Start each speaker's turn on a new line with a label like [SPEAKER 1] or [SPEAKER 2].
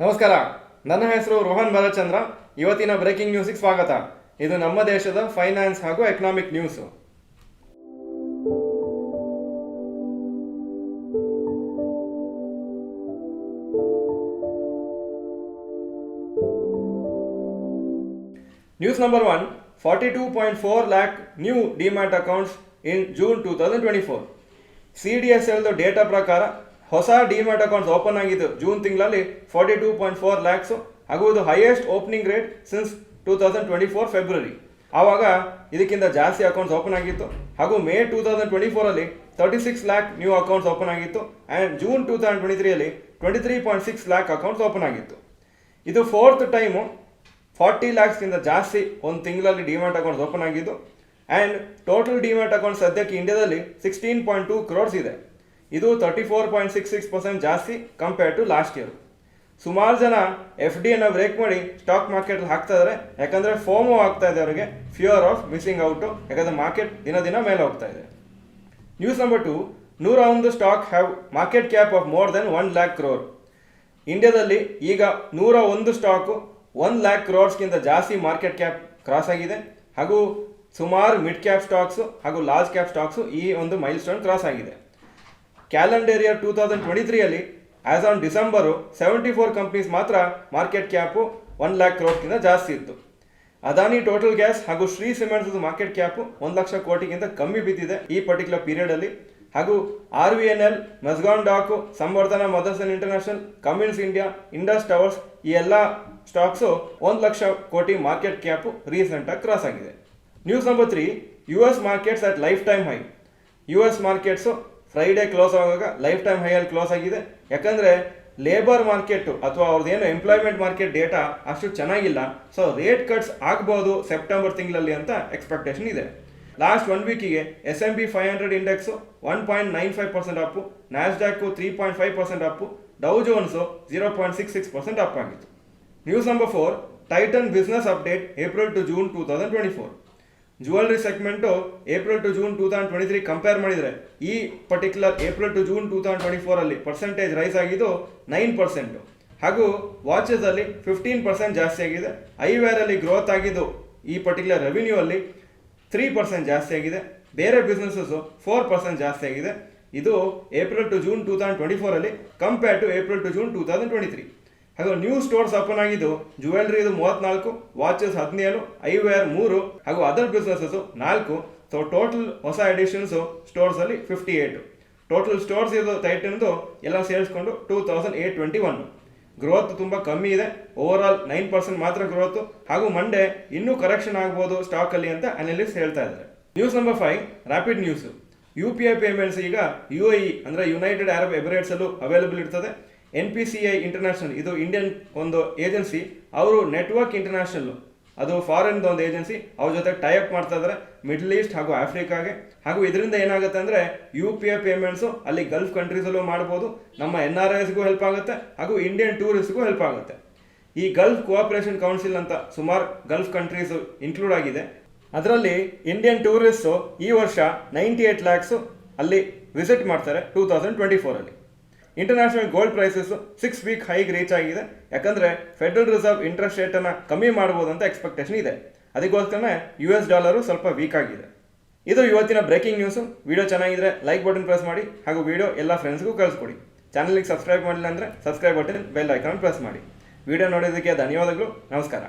[SPEAKER 1] ನಮಸ್ಕಾರ, ನನ್ನ ಹೆಸರು ರೋಹನ್ ಬಾಲಚಂದ್ರ. ಇವತ್ತಿನ ಬ್ರೇಕಿಂಗ್ ನ್ಯೂಸ್ಗೆ ಸ್ವಾಗತ. ಇದು ನಮ್ಮ ದೇಶದ ಫೈನಾನ್ಸ್ ಹಾಗೂ economic news. News number 1, 42.4 lakh new demat accounts in June 2024. CDSL data ಪ್ರಕಾರ ಹೊಸ ಡಿಮ್ಯಾಟ್ ಅಕೌಂಟ್ಸ್ ಓಪನ್ ಆಗಿದ್ದು ಜೂನ್ ತಿಂಗಳಲ್ಲಿ 42.4 ಲ್ಯಾಕ್ಸ್ ಹಾಗೂ ಇದು highest opening rate since 2024 February. ಆವಾಗ ಇದಕ್ಕಿಂತ ಜಾಸ್ತಿ ಅಕೌಂಟ್ಸ್ ಓಪನ್ ಆಗಿತ್ತು. ಹಾಗೂ May 2024 36 lakh new accounts open ಆಗಿತ್ತು. And June 2023 23.6 lakh accounts open ಆಗಿತ್ತು. ಇದು ಫೋರ್ತ್ ಟೈಮು 40 ಲ್ಯಾಕ್ಸ್ಗಿಂತ ಜಾಸ್ತಿ ಒಂದು ತಿಂಗಳಲ್ಲಿ ಡಿಮ್ಯಾಟ್ ಅಕೌಂಟ್ಸ್ ಓಪನ್ ಆಗಿದ್ದು. ಆ್ಯಂಡ್ ಟೋಟಲ್ ಡಿಮ್ಯಾಟ್ ಅಕೌಂಟ್ಸ್ ಸದ್ಯಕ್ಕೆ ಇಂಡಿಯಾದಲ್ಲಿ 16.2 crores ಇದೆ. ಇದು 34.66% ಜಾಸ್ತಿ ಕಂಪೇರ್ಡ್ ಟು ಲಾಸ್ಟ್ ಇಯರ್. ಸುಮಾರು ಜನ FDಯನ್ನು ಬ್ರೇಕ್ ಮಾಡಿ ಸ್ಟಾಕ್ ಮಾರ್ಕೆಟ್ ಹಾಕ್ತಾ ಇದ್ದಾರೆ. ಯಾಕಂದರೆ ಫೋಮೋ ಆಗ್ತಾ ಇದೆ ಅವರಿಗೆ, ಫಿಯರ್ ಆಫ್ ಮಿಸ್ಸಿಂಗ್ ಔಟು. ಯಾಕಂದರೆ ಮಾರ್ಕೆಟ್ ದಿನ ಮೇಲೆ ಹೋಗ್ತಾ ಇದೆ. News number 2, 101 stock have market cap of more than 1 lakh crore. ಇಂಡಿಯಾದಲ್ಲಿ ಈಗ 101 ಸ್ಟಾಕು 1 lakh crores ಜಾಸ್ತಿ ಮಾರ್ಕೆಟ್ ಕ್ಯಾಪ್ ಕ್ರಾಸ್ ಆಗಿದೆ. ಹಾಗೂ ಸುಮಾರು ಮಿಡ್ ಕ್ಯಾಪ್ ಸ್ಟಾಕ್ಸು ಹಾಗೂ ಲಾರ್ಜ್ ಕ್ಯಾಪ್ ಸ್ಟಾಕ್ಸು ಈ ಒಂದು ಮೈಲ್ ಸ್ಟೋನ್ ಕ್ರಾಸ್ ಆಗಿದೆ. Calendar year 2023 as on December 74 companies ಮಾತ್ರ ಮಾರ್ಕೆಟ್ ಕ್ಯಾಪು 1 lakh crores ಜಾಸ್ತಿ ಇತ್ತು. ಅದಾನಿ ಟೋಟಲ್ ಗ್ಯಾಸ್ ಹಾಗೂ ಶ್ರೀ ಸಿಮೆಂಟ್ಸ್ ಮಾರ್ಕೆಟ್ ಕ್ಯಾಪು 1 ಲಕ್ಷ ಕೋಟಿಗಿಂತ ಕಮ್ಮಿ ಬಿದ್ದಿದೆ ಈ ಪರ್ಟಿಕ್ಯುಲರ್ ಪೀರಿಯಡಲ್ಲಿ. ಹಾಗೂ RVNL, Mazagon dock, Samvardhana Motherson International, Cummins India, Indus Towers ಈ ಎಲ್ಲ ಸ್ಟಾಕ್ಸು 1 ಲಕ್ಷ ಕೋಟಿ ಮಾರ್ಕೆಟ್ ಕ್ಯಾಪು ರೀಸೆಂಟಾಗಿ ಕ್ರಾಸ್ ಆಗಿದೆ. News number 3, US markets at lifetime high. US markets Friday close ಆಗುವಾಗ ಲೈಫ್ ಟೈಮ್ ಹೈಯಲ್ಲಿ ಕ್ಲೋಸ್ ಆಗಿದೆ. ಯಾಕಂದರೆ ಲೇಬರ್ ಮಾರ್ಕೆಟು ಅಥವಾ ಅವ್ರದ್ದೇನು ಎಂಪ್ಲಾಯ್ಮೆಂಟ್ ಮಾರ್ಕೆಟ್ ಡೇಟಾ ಅಷ್ಟು ಚೆನ್ನಾಗಿಲ್ಲ. ಸೊ ರೇಟ್ ಕಟ್ಸ್ ಆಗ್ಬೋದು ಸೆಪ್ಟೆಂಬರ್ ತಿಂಗಳಲ್ಲಿ ಅಂತ ಎಕ್ಸ್ಪೆಕ್ಟೇಷನ್ ಇದೆ. ಲಾಸ್ಟ್ 1 ವೀಕಿಗೆ S&P 500 index 1.95% up, Nasdaq 3.5% up, Dow Jones 0.66% up ಆಗಿತ್ತು. News number 4, Titan business update April to June 2024. Jewellery segment April to June 2023 compare ಮಾಡಿದರೆ ಈ particular April to June 2024 percentage rise ಆಗಿದ್ದು 9%. ಹಾಗೂ ವಾಚಸಲ್ಲಿ 15% ಜಾಸ್ತಿ ಆಗಿದೆ. ಐವೇರಲ್ಲಿ ಗ್ರೋತ್ ಆಗಿದ್ದು ಈ ಪರ್ಟಿಕ್ಯುಲರ್ ರೆವಿನ್ಯೂ ಅಲ್ಲಿ 3% ಜಾಸ್ತಿ ಆಗಿದೆ. ಬೇರೆ ಬಿಸ್ನೆಸಸ್ಸು 4% ಜಾಸ್ತಿ ಆಗಿದೆ. ಇದು April to June 2024 compare to April to June 2023. ಹಾಗೂ ನ್ಯೂ ಸ್ಟೋರ್ಸ್ ಓಪನ್ ಆಗಿದ್ದು ಜ್ಯುವೆಲ್ರಿ 34, ವಾಚಸ್ 17, ಐವೇರ್ 3 ಹಾಗೂ ಅದರ್ ಬಿಸ್ನೆಸಸ್ 4. ಸೊ ಟೋಟಲ್ ಹೊಸ ಎಡಿಷನ್ಸು ಸ್ಟೋರ್ಸಲ್ಲಿ 58. ಟೋಟಲ್ ಸ್ಟೋರ್ಸ್ ಇದು ಟೈಟನ್ದು ಎಲ್ಲ ಸೇರಿಸ್ಕೊಂಡು 2821. ಗ್ರೋತ್ ತುಂಬ ಕಮ್ಮಿ ಇದೆ. ಓವರ್ ಆಲ್ 9% ಮಾತ್ರ ಗ್ರೋತು. ಹಾಗೂ ಮಂಡೇ ಇನ್ನೂ ಕರೆಕ್ಷನ್ ಆಗ್ಬೋದು ಸ್ಟಾಕಲ್ಲಿ ಅಂತ ಅನಲಿಸ್ಟ್ ಹೇಳ್ತಾ ಇದ್ದಾರೆ. News number 5, rapid news. UPI payments ಈಗ UAE ಅಂದರೆ ಯುನೈಟೆಡ್ ಅರಬ್ ಎಮಿರೇಟ್ಸಲ್ಲೂ ಅವೈಲಬಲ್ ಇರ್ತದೆ. NPCI ಇಂಟರ್ನ್ಯಾಷನಲ್ ಇದು ಇಂಡಿಯನ್ ಒಂದು ಏಜೆನ್ಸಿ, ಅವರು ನೆಟ್ವರ್ಕ್ ಇಂಟರ್ನ್ಯಾಷನಲ್ ಅದು ಫಾರಿನ್ದು ಒಂದು ಏಜೆನ್ಸಿ, ಅವ್ರ ಜೊತೆ ಟೈಅಪ್ ಮಾಡ್ತಾ ಇದ್ದಾರೆ ಮಿಡ್ಲ್ ಈಸ್ಟ್ ಹಾಗೂ ಆಫ್ರಿಕಾಗೆ. ಹಾಗೂ ಇದರಿಂದ ಏನಾಗುತ್ತೆ ಅಂದರೆ UPI ಪೇಮೆಂಟ್ಸು ಅಲ್ಲಿ ಗಲ್ಫ್ ಕಂಟ್ರೀಸಲ್ಲೂ ಮಾಡ್ಬೋದು. ನಮ್ಮ NRIಸ್ಗೂ ಹೆಲ್ಪ್ ಆಗುತ್ತೆ ಹಾಗೂ ಇಂಡಿಯನ್ ಟೂರಿಸ್ಟ್ಗೂ ಹೆಲ್ಪ್ ಆಗುತ್ತೆ. ಈ ಗಲ್ಫ್ ಕೋಆಪರೇಷನ್ ಕೌನ್ಸಿಲ್ ಅಂತ ಸುಮಾರು ಗಲ್ಫ್ ಕಂಟ್ರೀಸು ಇನ್ಕ್ಲೂಡ್ ಆಗಿದೆ. ಅದರಲ್ಲಿ ಇಂಡಿಯನ್ ಟೂರಿಸ್ಟು ಈ ವರ್ಷ 98 ಲ್ಯಾಕ್ಸು ಅಲ್ಲಿ ವಿಸಿಟ್ ಮಾಡ್ತಾರೆ 2024. ಇಂಟರ್ನ್ಯಾಷನಲ್ ಗೋಲ್ಡ್ ಪ್ರೈಸಸ್ 6 ವೀಕ್ ಹೈಗೆ ರೀಚ್ ಆಗಿದೆ. ಯಾಕಂದರೆ ಫೆಡರಲ್ ರಿಸರ್ವ್ ಇಂಟ್ರೆಸ್ಟ್ ರೇಟನ್ನು ಕಮ್ಮಿ ಮಾಡ್ಬೋದು ಅಂತ ಎಕ್ಸ್ಪೆಕ್ಟೇಷನ್ ಇದೆ. ಅದಕ್ಕೋಸ್ಕರನೇ US ಡಾಲರು ಸ್ವಲ್ಪ ವೀಕ್ ಆಗಿದೆ. ಇದು ಇವತ್ತಿನ ಬ್ರೇಕಿಂಗ್ ನ್ಯೂಸು. ವಿಡಿಯೋ ಚೆನ್ನಾಗಿದ್ರೆ ಲೈಕ್ ಬಟನ್ ಪ್ರೆಸ್ ಮಾಡಿ ಹಾಗೂ ವಿಡಿಯೋ ಎಲ್ಲ ಫ್ರೆಂಡ್ಸ್ಗೂ ಕಳಿಸ್ಕೊಡಿ. ಚಾನಲ್ಗೆ ಸಬ್ಸ್ಕ್ರೈಬ್ ಮಾಡಿಲ್ಲ ಅಂದರೆ subscribe button, bell icon press ಮಾಡಿ. ವಿಡಿಯೋ ನೋಡೋದಕ್ಕೆ ಧನ್ಯವಾದಗಳು. ನಮಸ್ಕಾರ.